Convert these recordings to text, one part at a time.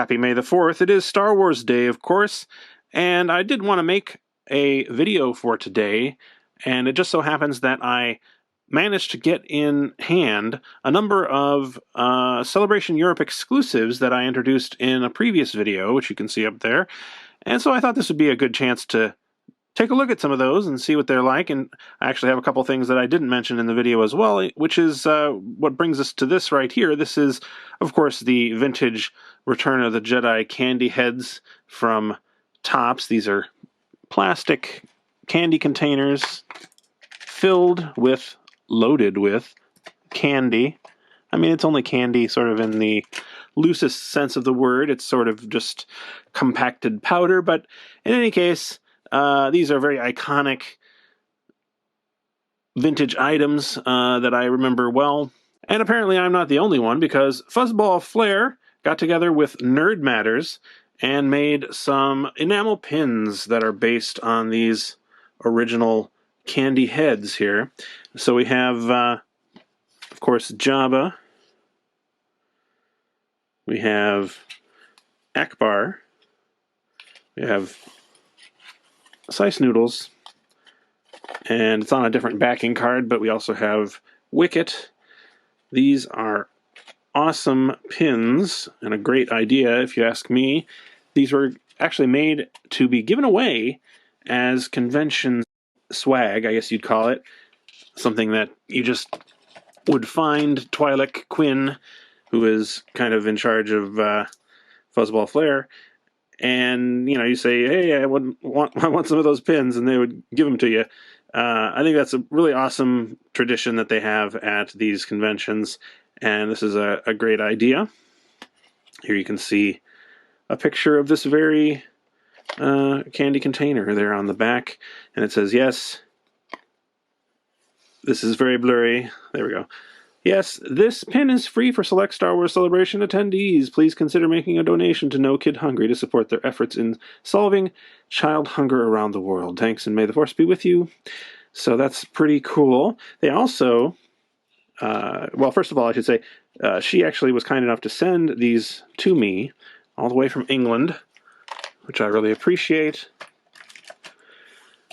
Happy May the 4th. It is Star Wars Day, of course, and I did want to make a video for today, and it just so happens that I managed to get in hand a number of Celebration Europe exclusives that I introduced in a previous video, which you can see up there, and so I thought this would be a good chance to take a look at some of those and see what they're like. And I actually have a couple things that I didn't mention in the video as well, which is what brings us to this right here. This is, of course, the vintage Return of the Jedi candy heads from Topps. These are plastic candy containers loaded with candy. I mean, it's only candy sort of in the loosest sense of the word. It's sort of just compacted powder, but in any case, these are very iconic vintage items that I remember well. And apparently I'm not the only one, because Fuzzball Flair got together with Nerd Matters and made some enamel pins that are based on these original candy heads here. So we have, of course, Jabba. We have Akbar. We have Sice Noodles, and it's on a different backing card, but we also have Wicket. These are awesome pins, and a great idea, if you ask me. These were actually made to be given away as convention swag, I guess you'd call it. Something that you just would find Twi'lek Quinn, who is kind of in charge of Fuzzball Flair, and, you know, you say, hey, I want some of those pins, and they would give them to you. I think that's a really awesome tradition that they have at these conventions, and this is a great idea. Here you can see a picture of this very candy container there on the back, and it says, yes, this is very blurry. There we go. Yes, this pin is free for select Star Wars Celebration attendees. Please consider making a donation to No Kid Hungry to support their efforts in solving child hunger around the world. Thanks, and may the Force be with you. So that's pretty cool. They also, well, first of all, I should say, she actually was kind enough to send these to me all the way from England, which I really appreciate.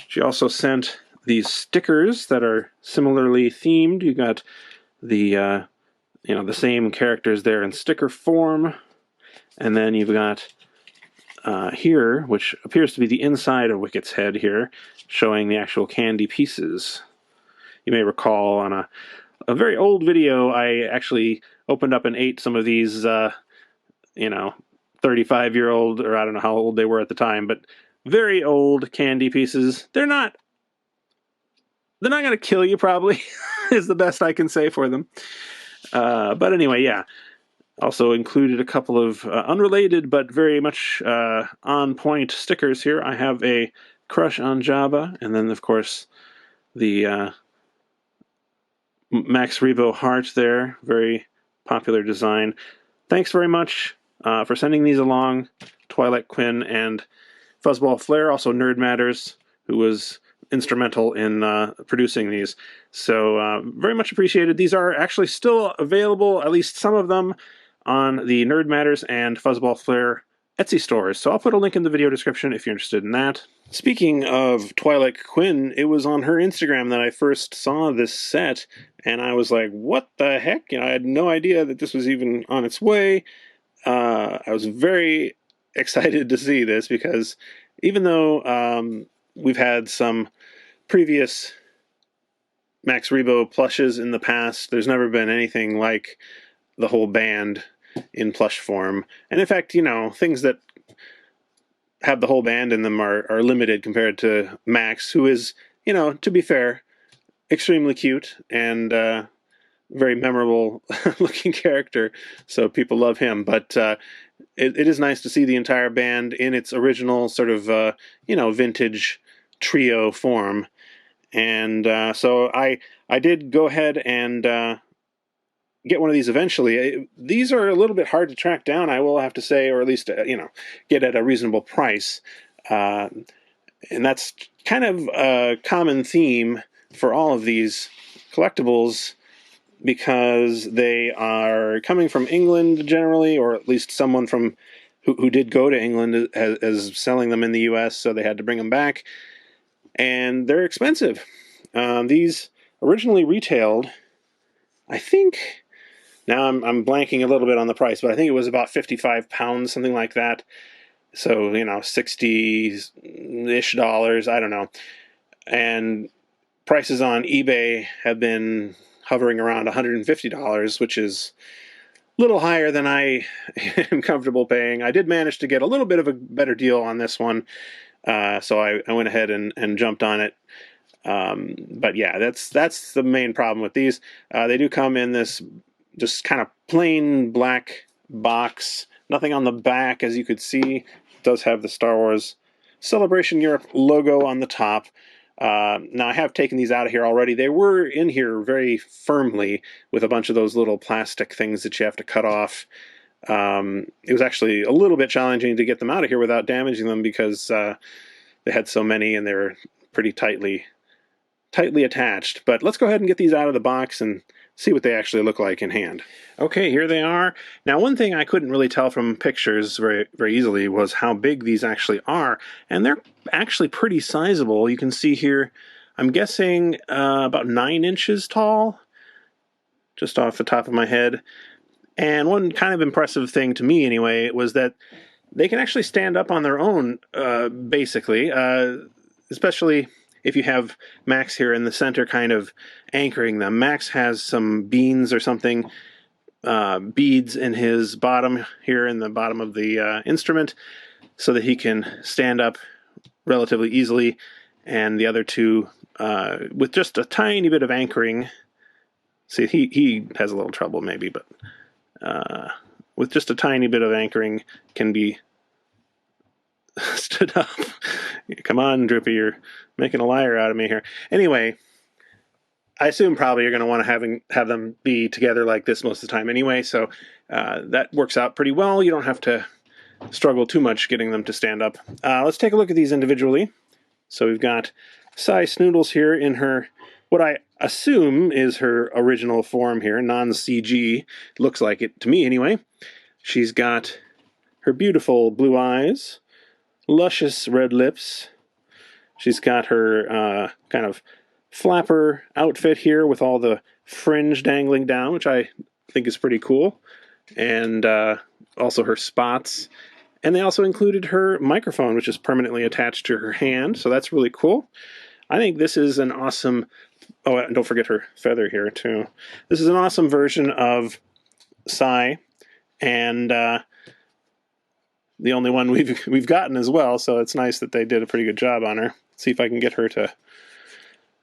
She also sent these stickers that are similarly themed. You got the the same characters there in sticker form, and then you've got here, which appears to be the inside of Wicket's head here, showing the actual candy pieces. You may recall on a very old video, I actually opened up and ate some of these 35-year-old, or I don't know how old they were at the time, but very old candy pieces. They're not going to kill you, probably, is the best I can say for them. But anyway, yeah. Also included a couple of unrelated but very much on-point stickers here. I have a crush on Jabba, and then, of course, the Max Rebo heart there. Very popular design. Thanks very much for sending these along, Twi'lek Quinn and Fuzzball Flair. Also Nerd Matters, who was instrumental in producing these. So very much appreciated. These are actually still available, at least some of them, on the Nerd Matters and Fuzzball Flair Etsy stores. So I'll put a link in the video description if you're interested in that. Speaking of Twi'lek Quinn, it was on her Instagram that I first saw this set, and I was like, what the heck? I had no idea that this was even on its way. I was very excited to see this, because even though we've had some previous Max Rebo plushes in the past, there's never been anything like the whole band in plush form. And in fact, things that have the whole band in them are limited compared to Max, who is, to be fair, extremely cute and very memorable looking character, so people love him. But it is nice to see the entire band in its original sort of, vintage trio form. And so I did go ahead and get one of these eventually. These are a little bit hard to track down, I will have to say, or at least, get at a reasonable price. And that's kind of a common theme for all of these collectibles, because they are coming from England generally, or at least someone who did go to England as selling them in the U.S., so they had to bring them back. And they're expensive. These originally retailed, I think, now I'm blanking a little bit on the price, but I think it was about £55, something like that. So, 60-ish dollars, I don't know. And prices on eBay have been hovering around $150, which is a little higher than I am comfortable paying. I did manage to get a little bit of a better deal on this one, so I went ahead and jumped on it. But yeah, that's the main problem with these. They do come in this just kind of plain black box. Nothing on the back, as you could see. It does have the Star Wars Celebration Europe logo on the top. Now, I have taken these out of here already. They were in here very firmly with a bunch of those little plastic things that you have to cut off. It was actually a little bit challenging to get them out of here without damaging them because they had so many and they were pretty tightly attached. But let's go ahead and get these out of the box and see what they actually look like in hand. Okay, here they are. Now, one thing I couldn't really tell from pictures very, very easily was how big these actually are, and they're actually pretty sizable. You can see here, I'm guessing about 9 inches tall, just off the top of my head. And one kind of impressive thing to me, anyway, was that they can actually stand up on their own, basically, especially if you have Max here in the center kind of anchoring them. Max has some beans or something, beads in his bottom here in the bottom of the instrument so that he can stand up relatively easily, and the other two with just a tiny bit of anchoring. See, he has a little trouble maybe, but with just a tiny bit of anchoring can be stood up. Come on, Drippy, you're making a liar out of me here. Anyway, I assume probably you're going to want to have them be together like this most of the time anyway, so that works out pretty well. You don't have to struggle too much getting them to stand up. Let's take a look at these individually. So we've got Cy Snoodles here in her, what I assume is her original form here, non-CG. Looks like it to me anyway. She's got her beautiful blue eyes, luscious red lips. She's got her kind of flapper outfit here with all the fringe dangling down, which I think is pretty cool. And also her spots. And they also included her microphone, which is permanently attached to her hand, so that's really cool. I think this is an awesome... Oh, and don't forget her feather here, too. This is an awesome version of Cy, and the only one we've gotten as well, so it's nice that they did a pretty good job on her. Let's see if I can get her to...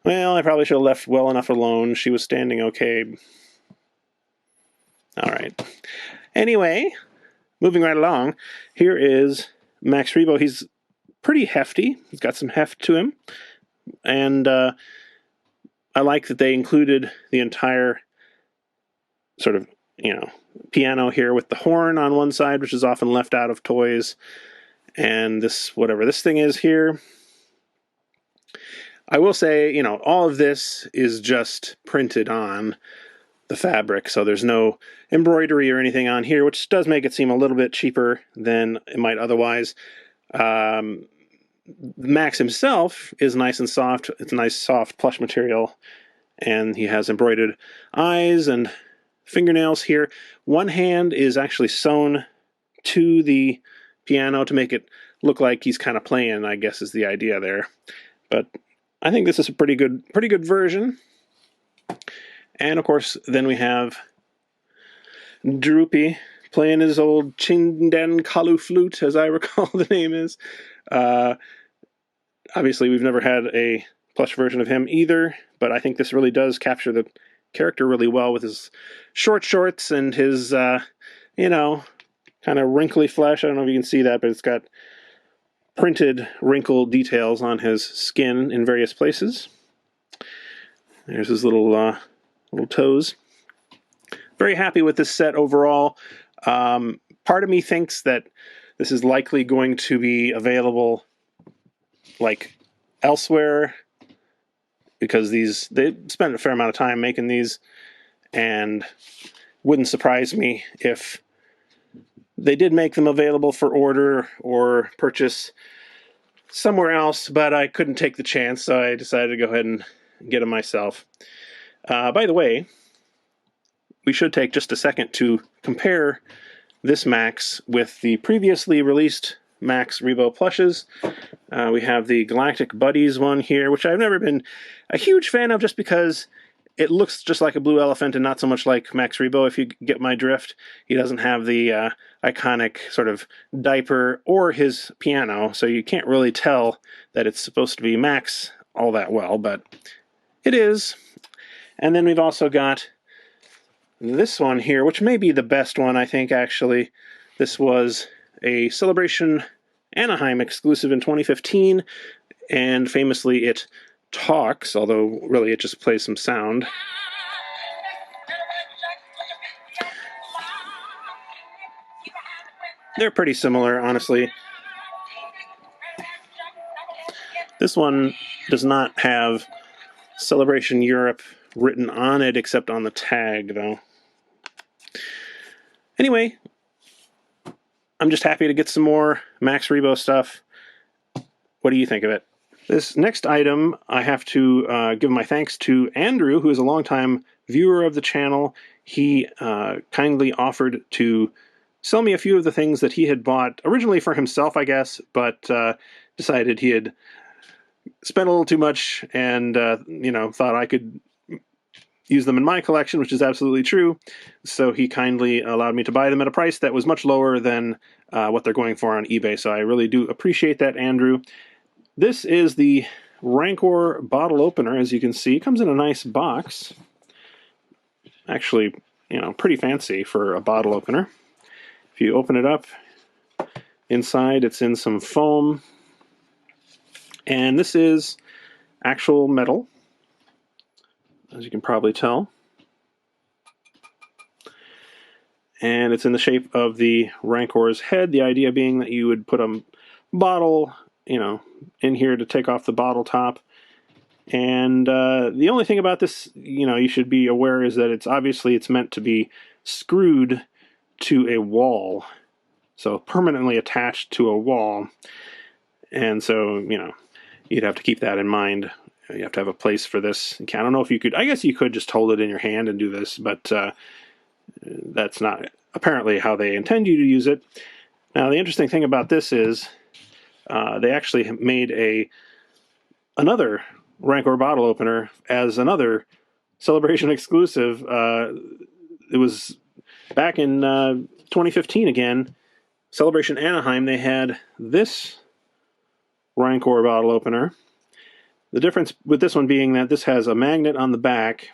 Well, I probably should have left well enough alone. She was standing okay. All right. Anyway, moving right along, here is Max Rebo. He's pretty hefty. He's got some heft to him. And I like that they included the entire sort of, piano here with the horn on one side, which is often left out of toys. And this, whatever this thing is here. I will say, all of this is just printed on the fabric, so there's no embroidery or anything on here, which does make it seem a little bit cheaper than it might otherwise. Max himself is nice and soft. It's a nice soft plush material, and he has embroidered eyes and fingernails here. One hand is actually sewn to the piano to make it look like he's kind of playing, I guess is the idea there. But I think this is a pretty good version. And of course, then we have Droopy playing his old Chinden Kalu flute, as I recall the name is. Obviously, we've never had a plush version of him either, but I think this really does capture the character really well with his short shorts and his, kind of wrinkly flesh. I don't know if you can see that, but it's got printed wrinkle details on his skin in various places. There's his little toes. Very happy with this set overall. Part of me thinks that this is likely going to be available like elsewhere, because they spent a fair amount of time making these, and wouldn't surprise me if They did make them available for order or purchase somewhere else, but I couldn't take the chance, so I decided to go ahead and get them myself. By the way, we should take just a second to compare this Max with the previously released Max Rebo Plushes. We have the Galactic Buddies one here, which I've never been a huge fan of just because it looks just like a blue elephant and not so much like Max Rebo, if you get my drift. He doesn't have the iconic sort of diaper or his piano, so you can't really tell that it's supposed to be Max all that well, but it is. And then we've also got this one here, which may be the best one, I think, actually. This was a Celebration Anaheim exclusive in 2015, and famously it talks, although really it just plays some sound. They're pretty similar, honestly. This one does not have Celebration Europe written on it, except on the tag, though. Anyway, I'm just happy to get some more Max Rebo stuff. What do you think of it? This next item, I have to give my thanks to Andrew, who is a longtime viewer of the channel. He kindly offered to sell me a few of the things that he had bought, originally for himself, I guess, but decided he had spent a little too much and, thought I could use them in my collection, which is absolutely true. So he kindly allowed me to buy them at a price that was much lower than what they're going for on eBay. So I really do appreciate that, Andrew. This is the Rancor bottle opener, as you can see. It comes in a nice box. Actually, pretty fancy for a bottle opener. If you open it up, inside it's in some foam. And this is actual metal, as you can probably tell. And it's in the shape of the Rancor's head, the idea being that you would put a bottle, in here to take off the bottle top. And the only thing about this, you should be aware is that it's meant to be screwed to a wall. So permanently attached to a wall. And so, you'd have to keep that in mind. You have to have a place for this. I don't know if you could, I guess you could just hold it in your hand and do this, but that's not apparently how they intend you to use it. Now, the interesting thing about this is they actually made another Rancor bottle opener as another Celebration exclusive. It was back in 2015 again, Celebration Anaheim, they had this Rancor bottle opener. The difference with this one being that this has a magnet on the back,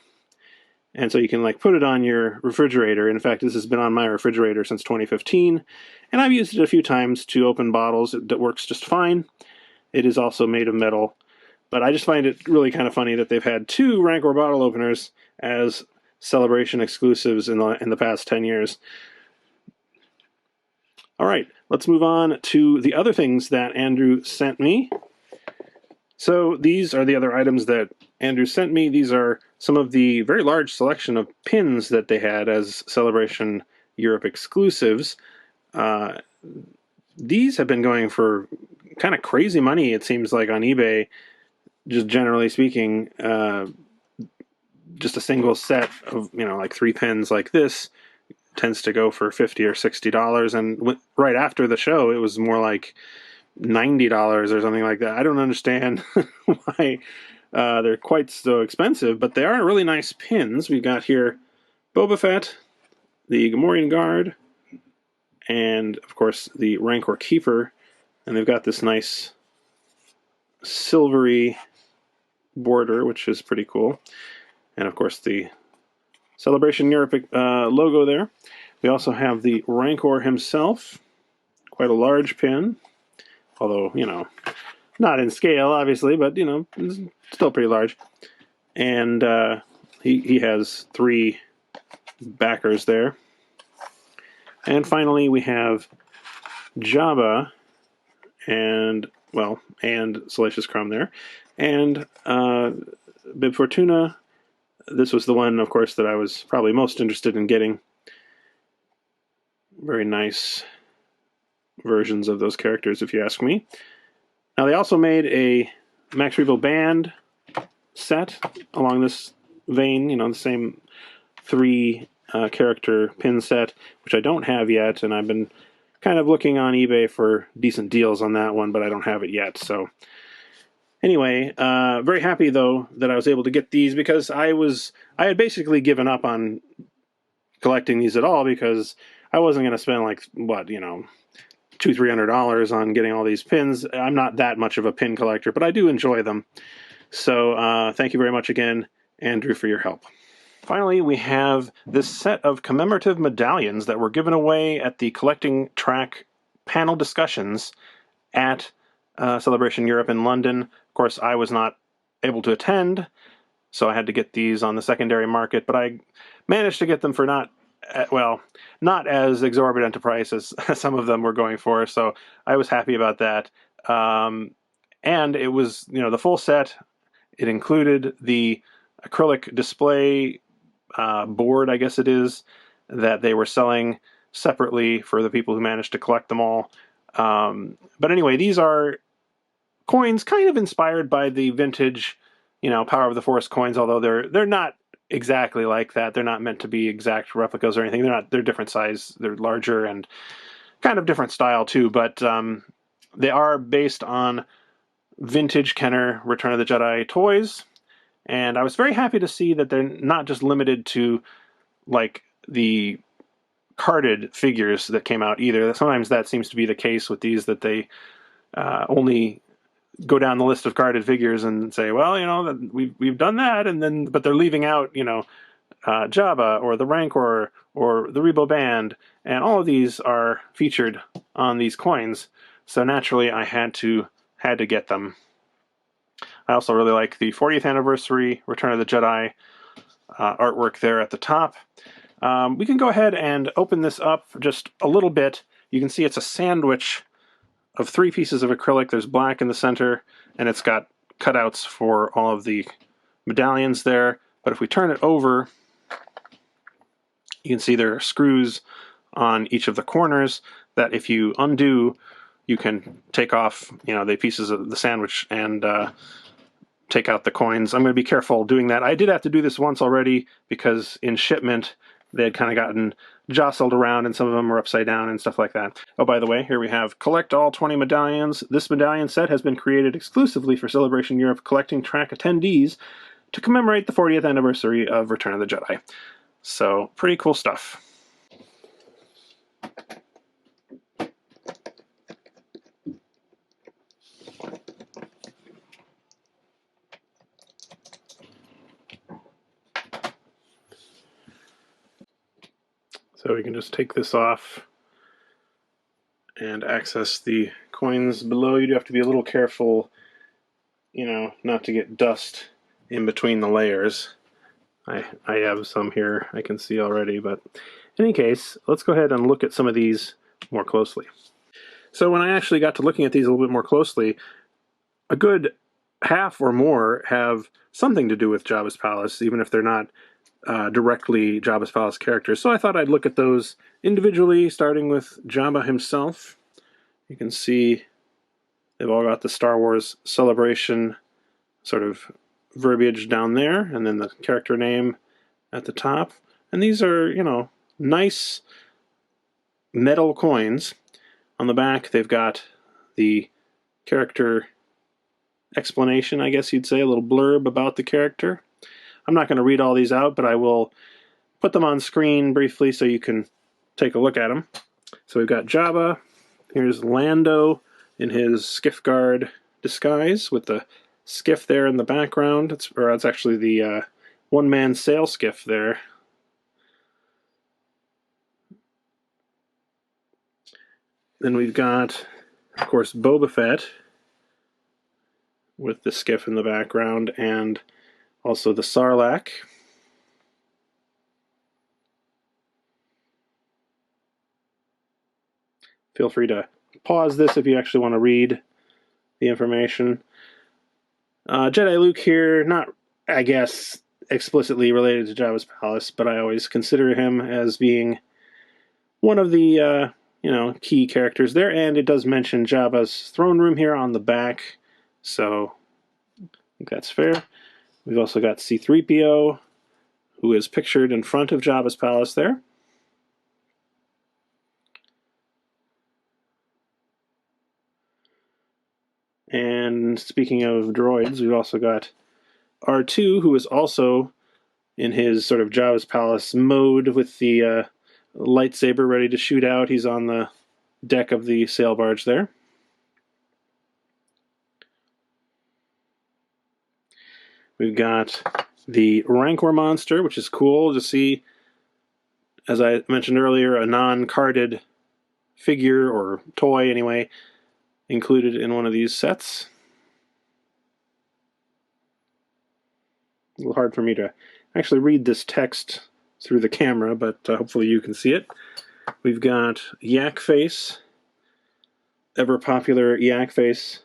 and so you can put it on your refrigerator. In fact, this has been on my refrigerator since 2015, and I've used it a few times to open bottles. It works just fine. It is also made of metal, but I just find it really kind of funny that they've had two Rancor bottle openers as Celebration exclusives in the past 10 years. All right, let's move on to the other things that Andrew sent me. So these are the other items that Andrew sent me. These are some of the very large selection of pins that they had as Celebration Europe exclusives. These have been going for kind of crazy money, it seems like, on eBay, just generally speaking. Just a single set of, 3 pins like this tends to go for $50 or $60, and right after the show, it was more like $90 or something like that. I don't understand why they're quite so expensive, but they are really nice pins. We've got here Boba Fett, the Gamorrean Guard, and of course the Rancor Keeper, and they've got this nice silvery border, which is pretty cool, and of course the Celebration Europe logo there. We also have the Rancor himself, quite a large pin, although, not in scale, obviously, but, still pretty large. And he has 3 backers there. And finally, we have Jabba and Salacious Crumb there. And Bib Fortuna. This was the one, of course, that I was probably most interested in getting. Very nice versions of those characters, if you ask me. Now, they also made a Max Rebo band set along this vein, you know, the same 3 character pin set, which I don't have yet, and I've been kind of looking on eBay for decent deals on that one, but I don't have it yet. So anyway, very happy though that I was able to get these, because I had basically given up on collecting these at all, because I wasn't going to spend like, what, you know, $200-300 on getting all these pins. I'm not that much of a pin collector, but I do enjoy them. So thank you very much again, Andrew, for your help. Finally, we have this set of commemorative medallions that were given away at the Collecting Track panel discussions at Celebration Europe in London. Of course, I was not able to attend, so I had to get these on the secondary market, but I managed to get them for not as exorbitant a price as some of them were going for, so I was happy about that. And it was, you know, the full set. It included the acrylic display board, I guess it is, that they were selling separately for the people who managed to collect them all. But anyway, these are coins kind of inspired by the vintage, you know, Power of the Force coins, although they're not exactly like that. They're not meant to be exact replicas or anything. They're different size. They're larger and kind of different style too, but they are based on vintage Kenner Return of the Jedi toys. And I was very happy to see that they're not just limited to like the carded figures that came out either. Sometimes that seems to be the case with these, that they only go down the list of carded figures and say, well, you know, we've done that, and then but they're leaving out, you know, Jabba or the Rancor or the Rebo band, and all of these are featured on these coins. So naturally, I had to get them. I also really like the 40th anniversary Return of the Jedi artwork there at the top. We can go ahead and open this up just a little bit. You can see it's a sandwich of 3 pieces of acrylic. There's black in the center, and it's got cutouts for all of the medallions there. But if we turn it over, you can see there are screws on each of the corners that if you undo, you can take off, you know, the pieces of the sandwich and take out the coins. I'm going to be careful doing that. I did have to do this once already, because in shipment they had kind of gotten jostled around, and some of them were upside down and stuff like that. Oh, by the way, here we have Collect All 20 Medallions. This medallion set has been created exclusively for Celebration Europe Collecting Track attendees to commemorate the 40th anniversary of Return of the Jedi. So, pretty cool stuff. So we can just take this off and access the coins below. You do have to be a little careful, you know, not to get dust in between the layers. I have some here I can see already, but in any case, let's go ahead and look at some of these more closely. So when I actually got to looking at these a little bit more closely, a good half or more have something to do with Jabba's palace, even if they're not directly Jabba's palace characters. So I thought I'd look at those individually, starting with Jabba himself. You can see they've all got the Star Wars Celebration sort of verbiage down there, and then the character name at the top. And these are, you know, nice metal coins. On the back, they've got the character explanation, I guess you'd say, a little blurb about the character. I'm not going to read all these out, but I will put them on screen briefly so you can take a look at them. So we've got Jabba. Here's Lando in his skiff guard disguise with the skiff there in the background. It's actually the one-man sail skiff there. Then we've got, of course, Boba Fett with the skiff in the background, and also the Sarlacc. Feel free to pause this if you actually want to read the information. Jedi Luke here, not, I guess, explicitly related to Jabba's palace, but I always consider him as being one of the key characters there, and it does mention Jabba's throne room here on the back, so I think that's fair. We've also got C-3PO, who is pictured in front of Jabba's palace there. And speaking of droids, we've also got R2, who is also in his sort of Jabba's palace mode with the lightsaber ready to shoot out. He's on the deck of the sail barge there. We've got the Rancor monster, which is cool to see, as I mentioned earlier, a non-carded figure, or toy anyway, included in one of these sets. A little hard for me to actually read this text through the camera, but hopefully you can see it. We've got Yak Face, ever popular Yak Face,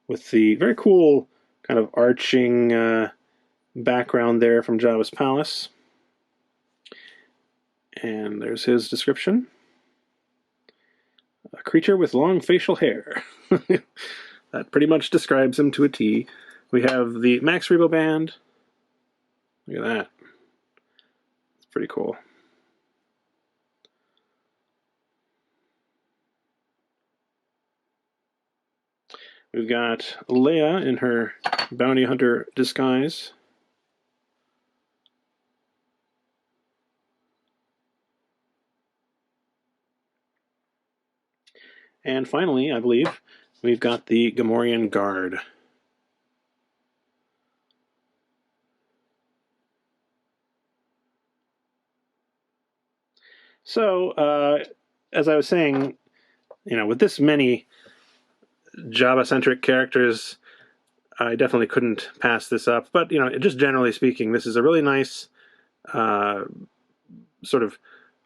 with the very cool kind of arching background there from Jabba's palace. And there's his description. A creature with long facial hair. That pretty much describes him to a T. We have the Max Rebo band. Look at that. It's pretty cool. We've got Leia in her bounty hunter disguise. And finally, I believe, we've got the Gamorrean Guard. So, as I was saying, with this many Jabba-centric characters, I definitely couldn't pass this up. But, just generally speaking, this is a really nice sort of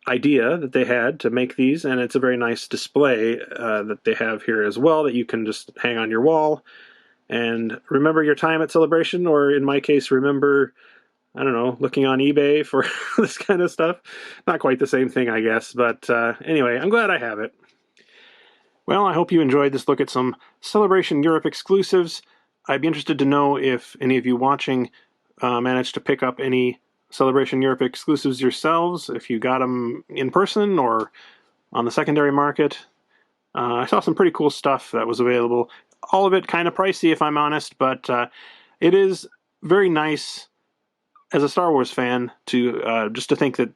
idea that they had to make these, and it's a very nice display that they have here as well that you can just hang on your wall and remember your time at Celebration, or in my case, remember, I don't know, looking on eBay for this kind of stuff. Not quite the same thing, I guess, but anyway, I'm glad I have it. Well, I hope you enjoyed this look at some Celebration Europe exclusives. I'd be interested to know if any of you watching managed to pick up any Celebration Europe exclusives yourselves, if you got them in person or on the secondary market. I saw some pretty cool stuff that was available. All of it kind of pricey, if I'm honest, but it is very nice as a Star Wars fan to just to think that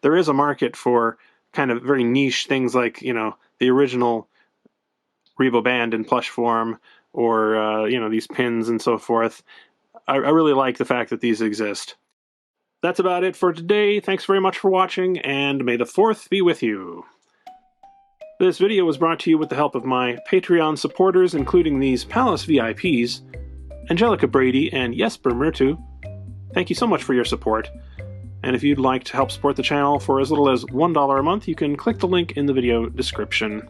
there is a market for kind of very niche things like the original Rebo band in plush form, or these pins and so forth. I really like the fact that these exist. That's about it for today. Thanks very much for watching, and may the 4th be with you. This video was brought to you with the help of my Patreon supporters, including these Palace VIPs, Angelica Brady and Jesper Murtu. Thank you so much for your support. And if you'd like to help support the channel for as little as $1 a month, you can click the link in the video description.